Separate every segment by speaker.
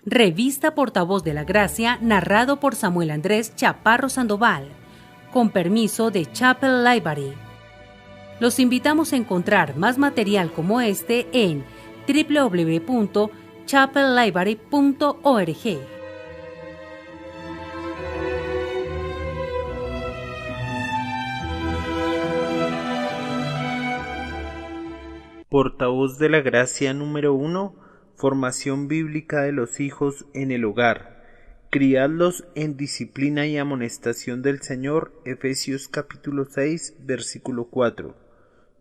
Speaker 1: Revista Portavoz de la Gracia, narrado por Samuel Andrés Chaparro Sandoval, con permiso de Chapel Library. Los invitamos a encontrar más material como este en www.chapellibrary.org.
Speaker 2: Portavoz de la Gracia número 1, formación bíblica de los hijos en el hogar. Criadlos en disciplina y amonestación del Señor, Efesios capítulo 6, versículo 4.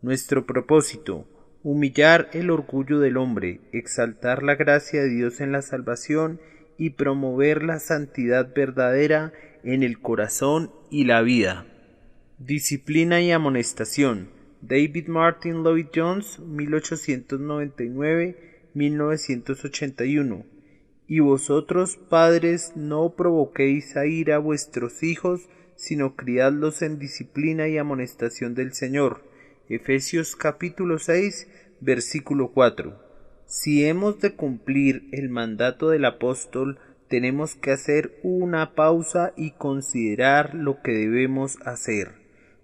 Speaker 2: Nuestro propósito: humillar el orgullo del hombre, exaltar la gracia de Dios en la salvación y promover la santidad verdadera en el corazón y la vida. Disciplina y amonestación. David Martin Lloyd Jones, 1899-1981. Y vosotros, padres, no provoquéis a ira a vuestros hijos, sino criadlos en disciplina y amonestación del Señor. Efesios capítulo 6, versículo 4. Si hemos de cumplir el mandato del apóstol, tenemos que hacer una pausa y considerar lo que debemos hacer.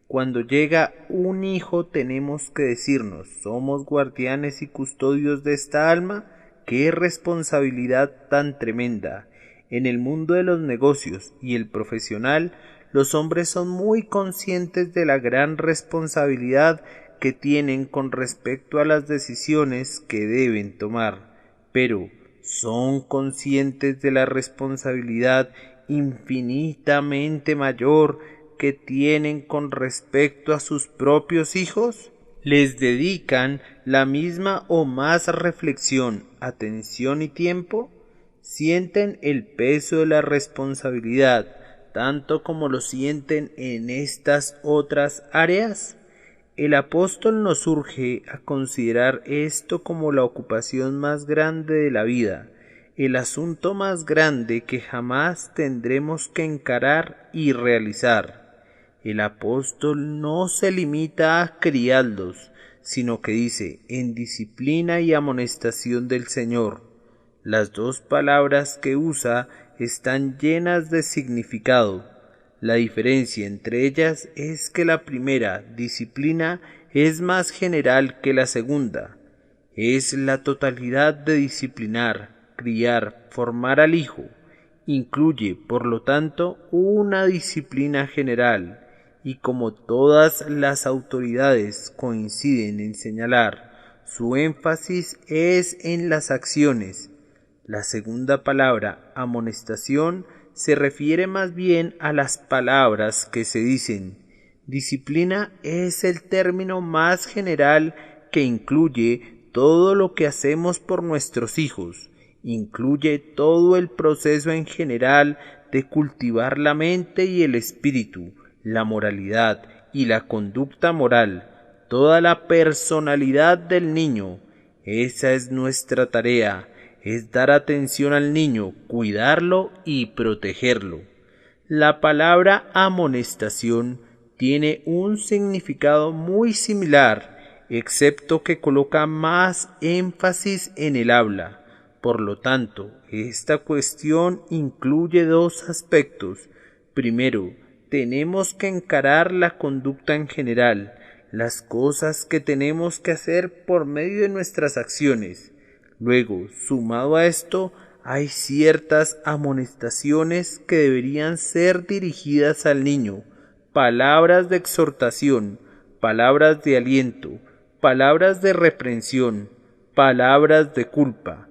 Speaker 2: Cuando llega un hijo, tenemos que decirnos: ¿somos guardianes y custodios de esta alma? ¡Qué responsabilidad tan tremenda! En el mundo de los negocios y el profesional, los hombres son muy conscientes de la gran responsabilidad que tienen con respecto a las decisiones que deben tomar, pero ¿son conscientes de la responsabilidad infinitamente mayor que tienen con respecto a sus propios hijos? ¿Les dedican la misma o más reflexión, atención y tiempo? ¿Sienten el peso de la responsabilidad tanto como lo sienten en estas otras áreas? El apóstol nos urge a considerar esto como la ocupación más grande de la vida, el asunto más grande que jamás tendremos que encarar y realizar. El apóstol no se limita a criarlos, sino que dice: en disciplina y amonestación del Señor. Las dos palabras que usa están llenas de significado. La diferencia entre ellas es que la primera, disciplina, es más general que la segunda. Es la totalidad de disciplinar, criar, formar al hijo. Incluye, por lo tanto, una disciplina general. Y como todas las autoridades coinciden en señalar, su énfasis es en las acciones. La segunda palabra, amonestación, se refiere más bien a las palabras que se dicen. Disciplina es el término más general que incluye todo lo que hacemos por nuestros hijos. Incluye todo el proceso en general de cultivar la mente y el espíritu, la moralidad y la conducta moral, toda la personalidad del niño. Esa es nuestra tarea, es dar atención al niño, cuidarlo y protegerlo. La palabra amonestación tiene un significado muy similar, excepto que coloca más énfasis en el habla. Por lo tanto, esta cuestión incluye dos aspectos. Primero, tenemos que encarar la conducta en general, las cosas que tenemos que hacer por medio de nuestras acciones. Luego, sumado a esto, hay ciertas amonestaciones que deberían ser dirigidas al niño, palabras de exhortación, palabras de aliento, palabras de reprensión, palabras de culpa.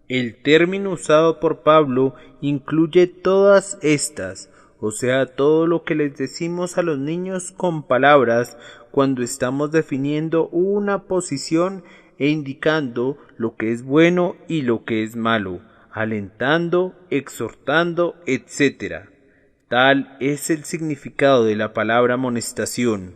Speaker 2: El término usado por Pablo incluye todas estas, o sea, todo lo que les decimos a los niños con palabras cuando estamos definiendo una posición e indicando lo que es bueno y lo que es malo, alentando, exhortando, etc. Tal es el significado de la palabra amonestación.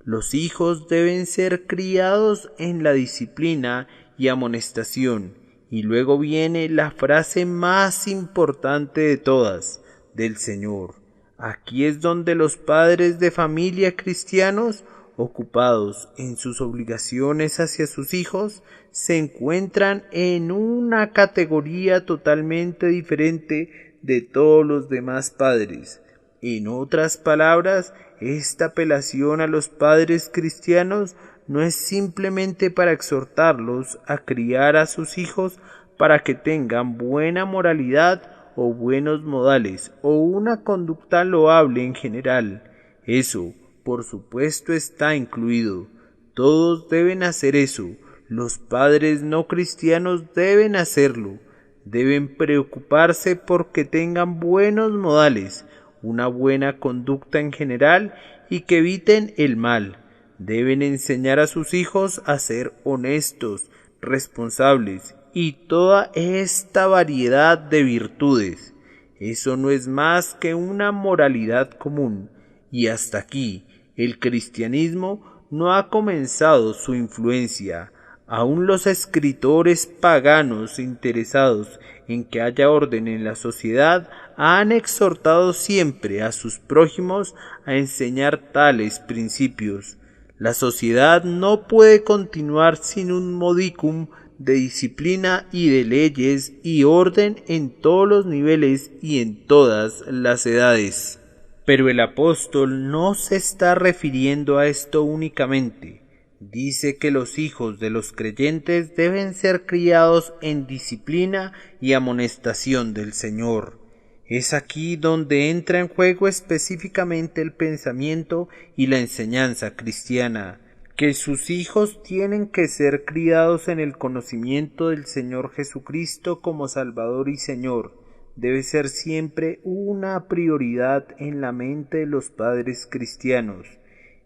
Speaker 2: Los hijos deben ser criados en la disciplina y amonestación, y luego viene la frase más importante de todas, del Señor. Aquí es donde los padres de familia cristianos ocupados en sus obligaciones hacia sus hijos, se encuentran en una categoría totalmente diferente de todos los demás padres. En otras palabras, esta apelación a los padres cristianos no es simplemente para exhortarlos a criar a sus hijos para que tengan buena moralidad o buenos modales o una conducta loable en general. Eso, por supuesto, está incluido. Todos deben hacer eso. Los padres no cristianos deben hacerlo. Deben preocuparse porque tengan buenos modales, una buena conducta en general y que eviten el mal. Deben enseñar a sus hijos a ser honestos, responsables y toda esta variedad de virtudes. Eso no es más que una moralidad común. Y hasta aquí, el cristianismo no ha comenzado su influencia. Aún los escritores paganos interesados en que haya orden en la sociedad han exhortado siempre a sus prójimos a enseñar tales principios. La sociedad no puede continuar sin un modicum de disciplina y de leyes y orden en todos los niveles y en todas las edades. Pero el apóstol no se está refiriendo a esto únicamente. Dice que los hijos de los creyentes deben ser criados en disciplina y amonestación del Señor. Es aquí donde entra en juego específicamente el pensamiento y la enseñanza cristiana, que sus hijos tienen que ser criados en el conocimiento del Señor Jesucristo como Salvador y Señor. Debe ser siempre una prioridad en la mente de los padres cristianos.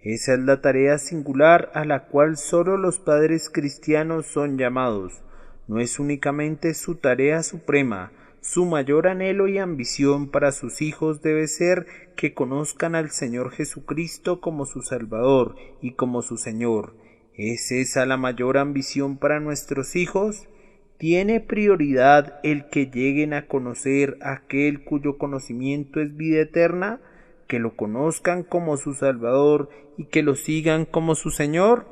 Speaker 2: Esa es la tarea singular a la cual solo los padres cristianos son llamados. No es únicamente su tarea suprema. Su mayor anhelo y ambición para sus hijos debe ser que conozcan al Señor Jesucristo como su Salvador y como su Señor. ¿Es esa la mayor ambición para nuestros hijos? ¿Tiene prioridad el que lleguen a conocer a aquel cuyo conocimiento es vida eterna? ¿Que lo conozcan como su Salvador y que lo sigan como su Señor?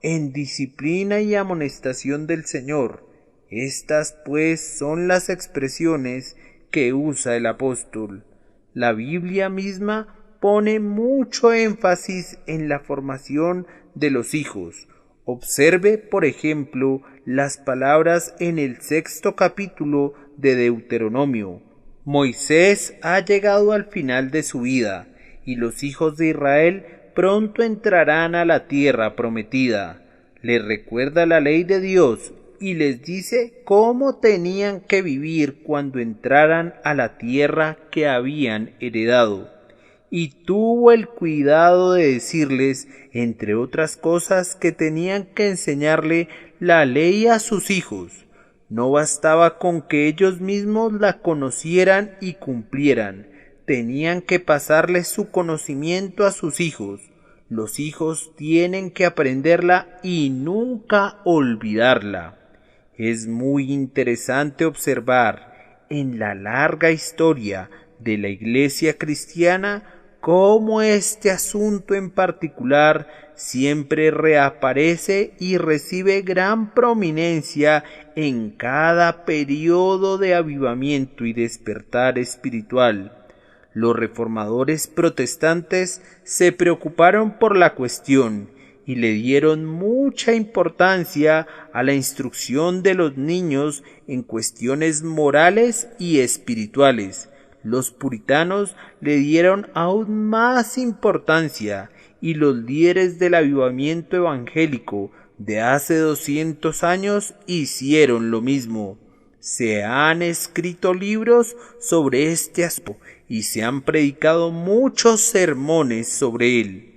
Speaker 2: En disciplina y amonestación del Señor. Estas, pues, son las expresiones que usa el apóstol. La Biblia misma pone mucho énfasis en la formación de los hijos. Observe, por ejemplo, las palabras en el 6º capítulo de Deuteronomio. Moisés ha llegado al final de su vida, y los hijos de Israel pronto entrarán a la tierra prometida. Les recuerda la ley de Dios y les dice cómo tenían que vivir cuando entraran a la tierra que habían heredado. Y tuvo el cuidado de decirles, entre otras cosas, que tenían que enseñarle la ley a sus hijos. No bastaba con que ellos mismos la conocieran y cumplieran, tenían que pasarles su conocimiento a sus hijos. Los hijos tienen que aprenderla y nunca olvidarla. Es muy interesante observar en la larga historia de la Iglesia cristiana cómo este asunto en particular siempre reaparece y recibe gran prominencia en cada periodo de avivamiento y despertar espiritual. Los reformadores protestantes se preocuparon por la cuestión y le dieron mucha importancia a la instrucción de los niños en cuestiones morales y espirituales. Los puritanos le dieron aún más importancia y los líderes del avivamiento evangélico de hace 200 años hicieron lo mismo. Se han escrito libros sobre este asunto y se han predicado muchos sermones sobre él.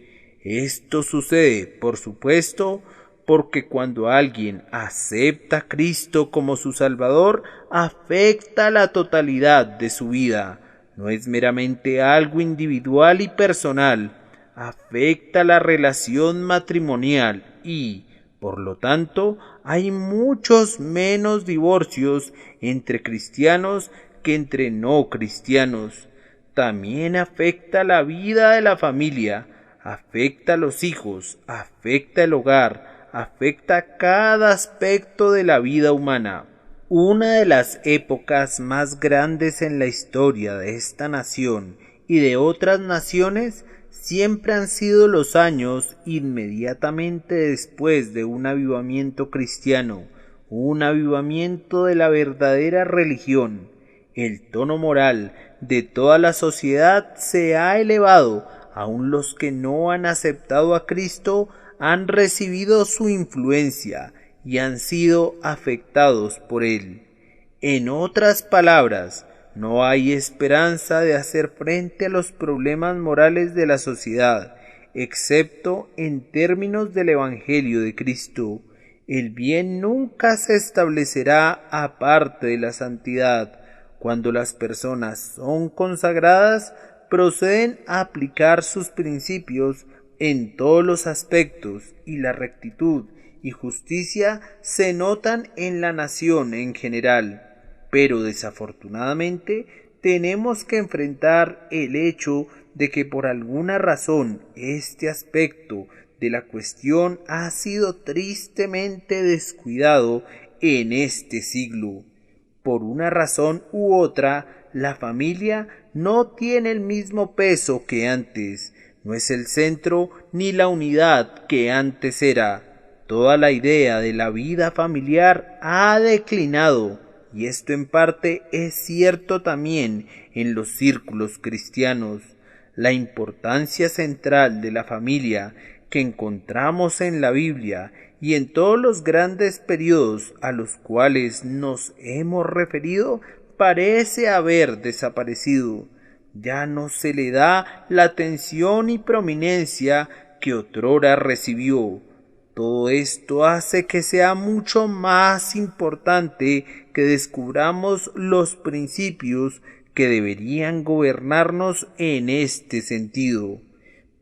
Speaker 2: Esto sucede, por supuesto, porque cuando alguien acepta a Cristo como su Salvador, afecta la totalidad de su vida. No es meramente algo individual y personal, afecta la relación matrimonial y, por lo tanto, hay muchos menos divorcios entre cristianos que entre no cristianos. También afecta la vida de la familia, afecta a los hijos, afecta el hogar, afecta cada aspecto de la vida humana. Una de las épocas más grandes en la historia de esta nación y de otras naciones siempre han sido los años inmediatamente después de un avivamiento cristiano, un avivamiento de la verdadera religión. El tono moral de toda la sociedad se ha elevado, aun los que no han aceptado a Cristo han recibido su influencia y han sido afectados por él. En otras palabras, no hay esperanza de hacer frente a los problemas morales de la sociedad, excepto en términos del Evangelio de Cristo. El bien nunca se establecerá aparte de la santidad. Cuando las personas son consagradas, proceden a aplicar sus principios en todos los aspectos, y la rectitud y justicia se notan en la nación en general. Pero desafortunadamente tenemos que enfrentar el hecho de que por alguna razón este aspecto de la cuestión ha sido tristemente descuidado en este siglo. Por una razón u otra, la familia no tiene el mismo peso que antes, no es el centro ni la unidad que antes era. Toda la idea de la vida familiar ha declinado, y esto en parte es cierto también en los círculos cristianos. La importancia central de la familia que encontramos en la Biblia y en todos los grandes periodos a los cuales nos hemos referido parece haber desaparecido. Ya no se le da la atención y prominencia que otrora recibió. Todo esto hace que sea mucho más importante que descubramos los principios que deberían gobernarnos en este sentido.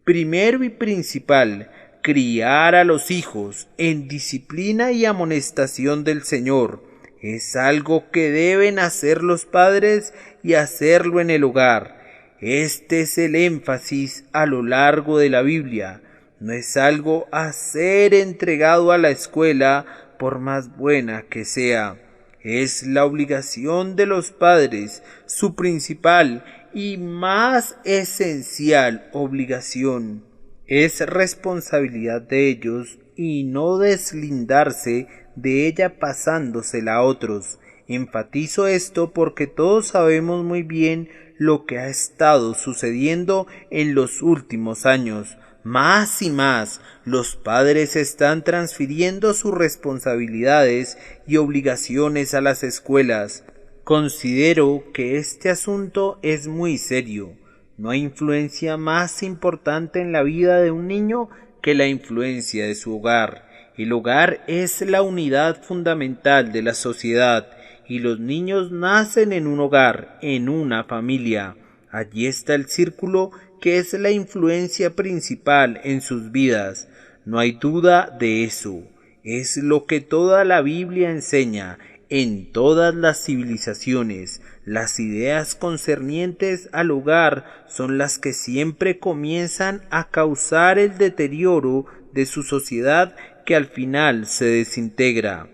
Speaker 2: Primero y principal, criar a los hijos en disciplina y amonestación del Señor es algo que deben hacer los padres y hacerlo en el hogar. Este es el énfasis a lo largo de la Biblia. No es algo a ser entregado a la escuela por más buena que sea. Es la obligación de los padres, su principal y más esencial obligación. Es responsabilidad de ellos y no deslindarse de ella pasándosela a otros. Enfatizo esto porque todos sabemos muy bien lo que ha estado sucediendo en los últimos años. Más y más, los padres están transfiriendo sus responsabilidades y obligaciones a las escuelas. Considero que este asunto es muy serio. No hay influencia más importante en la vida de un niño que la influencia de su hogar. El hogar es la unidad fundamental de la sociedad, y los niños nacen en un hogar, en una familia. Allí está el círculo que es la influencia principal en sus vidas. No hay duda de eso. Es lo que toda la Biblia enseña. En todas las civilizaciones, las ideas concernientes al hogar son las que siempre comienzan a causar el deterioro de su sociedad que al final se desintegra.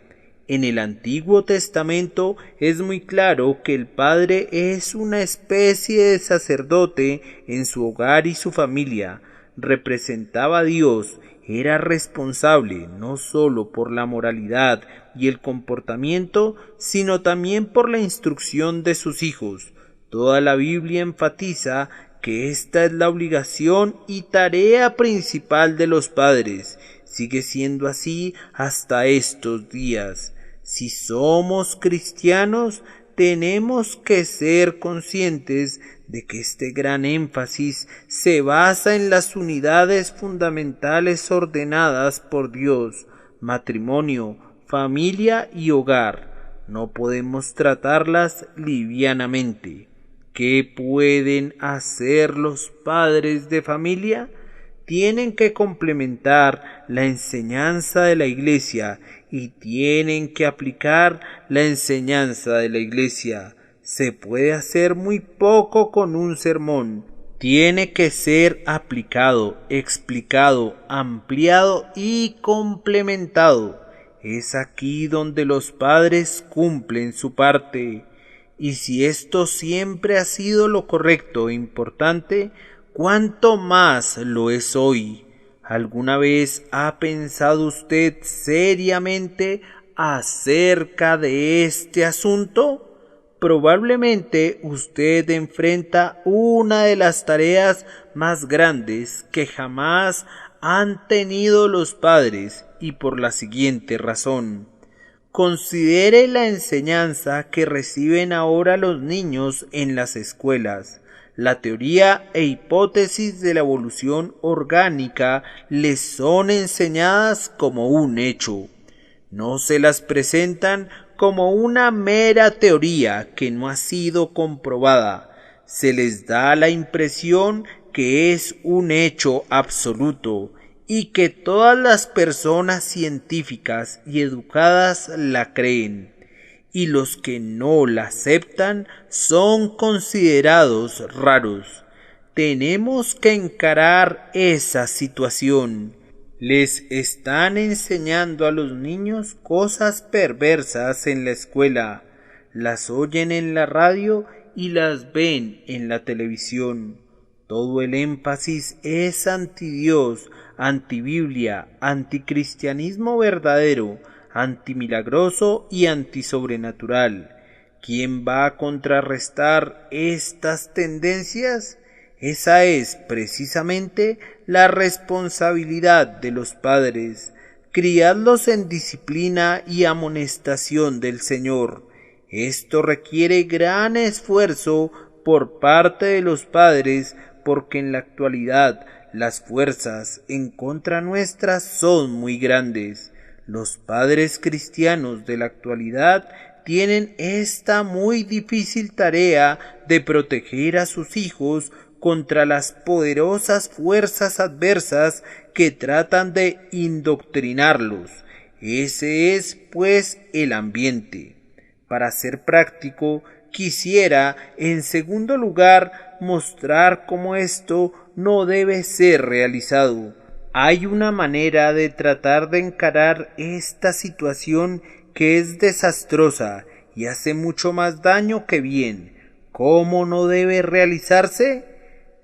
Speaker 2: En el Antiguo Testamento es muy claro que el padre es una especie de sacerdote en su hogar y su familia. Representaba a Dios, era responsable no sólo por la moralidad y el comportamiento, sino también por la instrucción de sus hijos. Toda la Biblia enfatiza que esta es la obligación y tarea principal de los padres. Sigue siendo así hasta estos días. Si somos cristianos, tenemos que ser conscientes de que este gran énfasis se basa en las unidades fundamentales ordenadas por Dios: matrimonio, familia y hogar. No podemos tratarlas livianamente. ¿Qué pueden hacer los padres de familia? Tienen que complementar la enseñanza de la Iglesia y tienen que aplicar la enseñanza de la Iglesia. Se puede hacer muy poco con un sermón, tiene que ser aplicado, explicado, ampliado y complementado. Es aquí donde los padres cumplen su parte. Y si esto siempre ha sido lo correcto e importante, ¿cuánto más lo es hoy? ¿Alguna vez ha pensado usted seriamente acerca de este asunto? Probablemente usted enfrenta una de las tareas más grandes que jamás han tenido los padres, y por la siguiente razón. Considere la enseñanza que reciben ahora los niños en las escuelas. La teoría e hipótesis de la evolución orgánica les son enseñadas como un hecho. No se las presentan como una mera teoría que no ha sido comprobada. Se les da la impresión que es un hecho absoluto y que todas las personas científicas y educadas la creen, y los que no la aceptan son considerados raros. Tenemos que encarar esa situación. Les están enseñando a los niños cosas perversas en la escuela, las oyen en la radio y las ven en la televisión. Todo el énfasis es antidios, antibiblia, anticristianismo verdadero, antimilagroso y antisobrenatural. ¿Quién va a contrarrestar estas tendencias? Esa es precisamente la responsabilidad de los padres. Criadlos en disciplina y amonestación del Señor. Esto requiere gran esfuerzo por parte de los padres, porque en la actualidad las fuerzas en contra nuestra son muy grandes. Los padres cristianos de la actualidad tienen esta muy difícil tarea de proteger a sus hijos contra las poderosas fuerzas adversas que tratan de indoctrinarlos. Ese es, pues, el ambiente. Para ser práctico, quisiera, en segundo lugar, mostrar cómo esto no debe ser realizado. Hay una manera de tratar de encarar esta situación que es desastrosa y hace mucho más daño que bien. ¿Cómo no debe realizarse?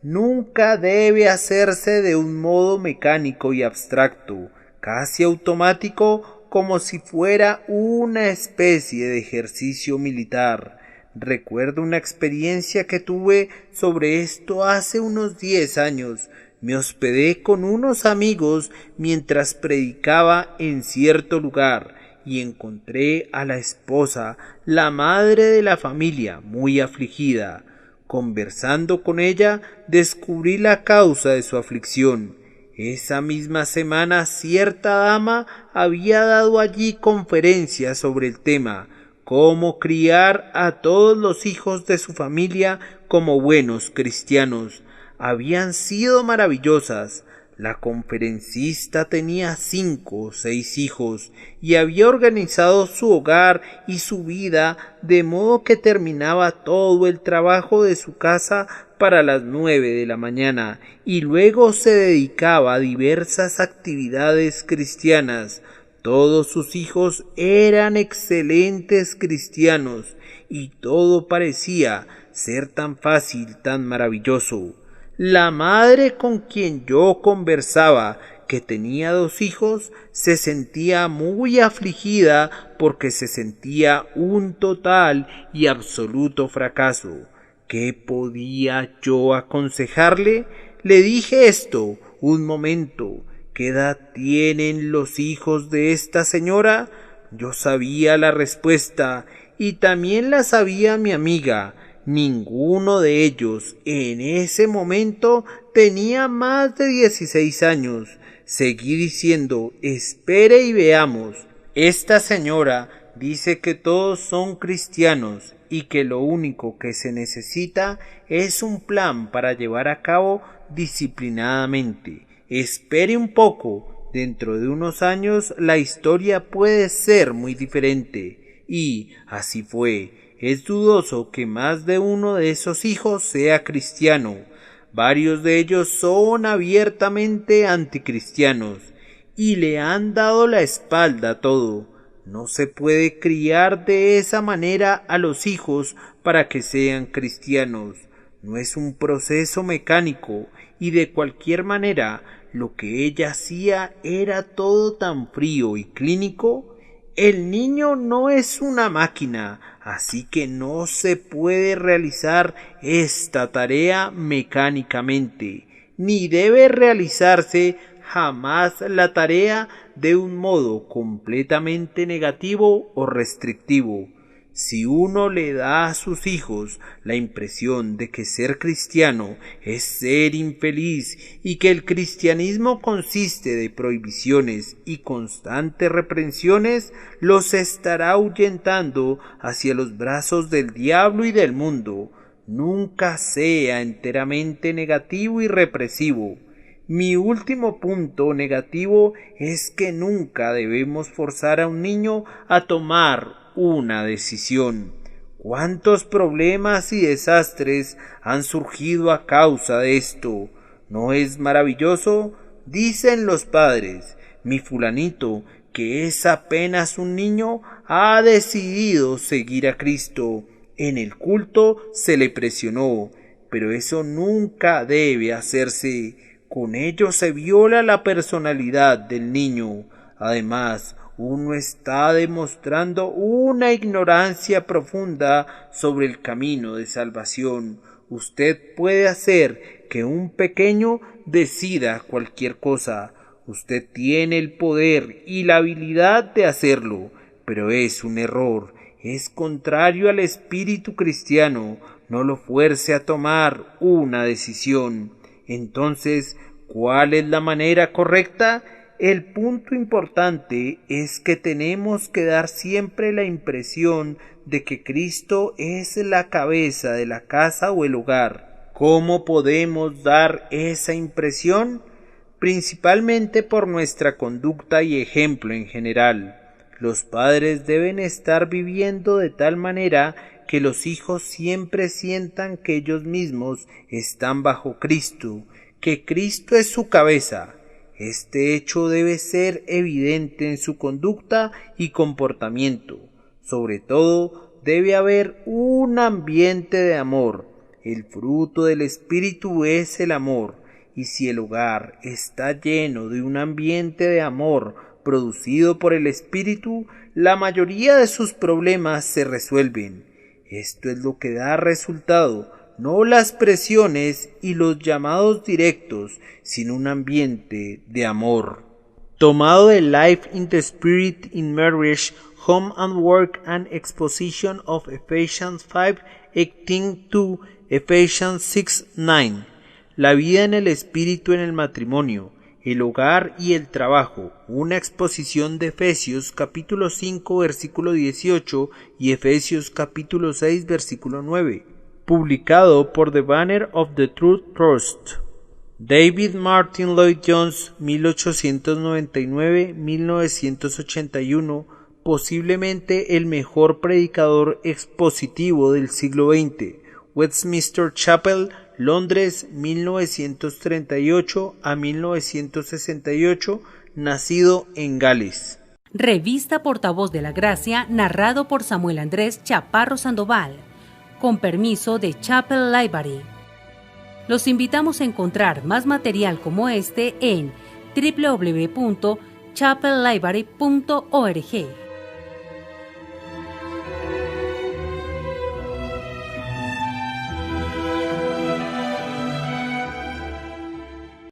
Speaker 2: Nunca debe hacerse de un modo mecánico y abstracto, casi automático, como si fuera una especie de ejercicio militar. Recuerdo una experiencia que tuve sobre esto hace unos 10 años. Me hospedé con unos amigos mientras predicaba en cierto lugar y encontré a la esposa, la madre de la familia, muy afligida. Conversando con ella, descubrí la causa de su aflicción. Esa misma semana cierta dama había dado allí conferencias sobre el tema, cómo criar a todos los hijos de su familia como buenos cristianos. Habían sido maravillosas. La conferencista tenía 5 o 6 hijos y había organizado su hogar y su vida de modo que terminaba todo el trabajo de su casa para las 9 de la mañana y luego se dedicaba a diversas actividades cristianas. Todos sus hijos eran excelentes cristianos y todo parecía ser tan fácil, tan maravilloso. La madre con quien yo conversaba, que tenía 2 hijos, se sentía muy afligida porque se sentía un total y absoluto fracaso. ¿Qué podía yo aconsejarle? Le dije esto: un momento, ¿qué edad tienen los hijos de esta señora? Yo sabía la respuesta y también la sabía mi amiga. Ninguno de ellos en ese momento tenía más de 16 años. Seguí diciendo: espere y veamos. Esta señora dice que todos son cristianos y que lo único que se necesita es un plan para llevar a cabo disciplinadamente. Espere un poco, dentro de unos años la historia puede ser muy diferente. Y así fue. Es dudoso que más de uno de esos hijos sea cristiano. Varios de ellos son abiertamente anticristianos y le han dado la espalda a todo. No se puede criar de esa manera a los hijos para que sean cristianos. No es un proceso mecánico y de cualquier manera lo que ella hacía era todo tan frío y clínico. El niño no es una máquina, así que no se puede realizar esta tarea mecánicamente, ni debe realizarse jamás la tarea de un modo completamente negativo o restrictivo. Si uno le da a sus hijos la impresión de que ser cristiano es ser infeliz y que el cristianismo consiste de prohibiciones y constantes reprensiones, los estará ahuyentando hacia los brazos del diablo y del mundo. Nunca sea enteramente negativo y represivo. Mi último punto negativo es que nunca debemos forzar a un niño a tomar una decisión. ¿Cuántos problemas y desastres han surgido a causa de esto? ¿No es maravilloso? Dicen los padres, mi fulanito, que es apenas un niño, ha decidido seguir a Cristo. En el culto se le presionó, pero eso nunca debe hacerse. Con ello se viola la personalidad del niño. Además, uno está demostrando una ignorancia profunda sobre el camino de salvación. Usted puede hacer que un pequeño decida cualquier cosa. Usted tiene el poder y la habilidad de hacerlo, pero es un error. Es contrario al espíritu cristiano. No lo fuerce a tomar una decisión. Entonces, ¿cuál es la manera correcta? El punto importante es que tenemos que dar siempre la impresión de que Cristo es la cabeza de la casa o el hogar. ¿Cómo podemos dar esa impresión? Principalmente por nuestra conducta y ejemplo en general. Los padres deben estar viviendo de tal manera que los hijos siempre sientan que ellos mismos están bajo Cristo, que Cristo es su cabeza. Este hecho debe ser evidente en su conducta y comportamiento. Sobre todo, debe haber un ambiente de amor. El fruto del Espíritu es el amor, y si el hogar está lleno de un ambiente de amor producido por el Espíritu, la mayoría de sus problemas se resuelven. Esto es lo que da resultado, no las presiones y los llamados directos, sino un ambiente de amor. Tomado de Life in the Spirit in Marriage, Home and Work and Exposition of Ephesians 5:18 to Ephesians 6:9. La vida en el espíritu en el matrimonio, el hogar y el trabajo. Una exposición de Efesios capítulo 5 versículo 18 y Efesios capítulo 6 versículo 9. Publicado por The Banner of the Truth Trust. David Martin Lloyd Jones, 1899-1981, posiblemente el mejor predicador expositivo del siglo XX. Westminster Chapel, Londres, 1938 a 1968, nacido en Gales.
Speaker 1: Revista Portavoz de la Gracia, narrado por Samuel Andrés Chaparro Sandoval, con permiso de Chapel Library. Los invitamos a encontrar más material como este en www.chapellibrary.org.